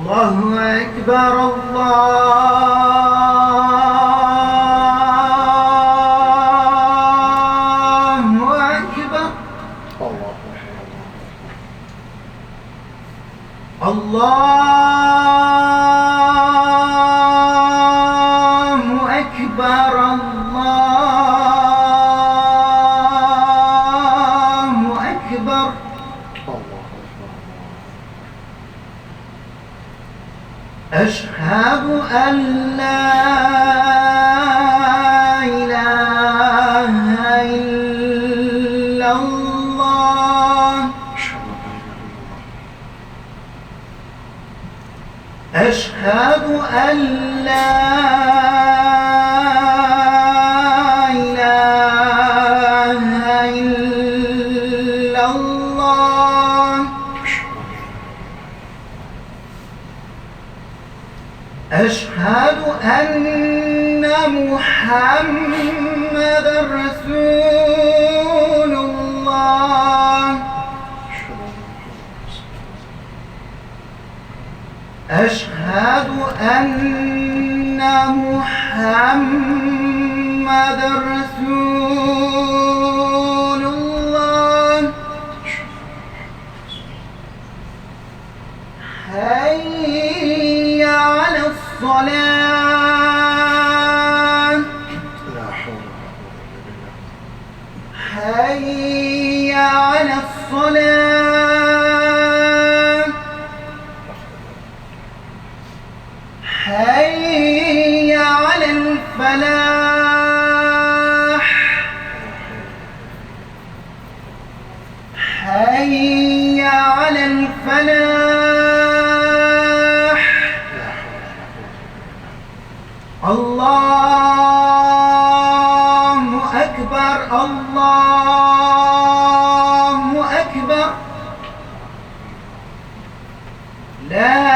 الله أكبر الله أكبر الله أكبر أشهد أن لا إله إلا الله أشهد أن لا إله إلا الله أشهد أن محمدًا رسول الله أشهد أن محمدًا رسول الله حي على الصلاة حي على الصلاة حي على الفلاح حي على الفلاح الله أكبر الله أكبر لا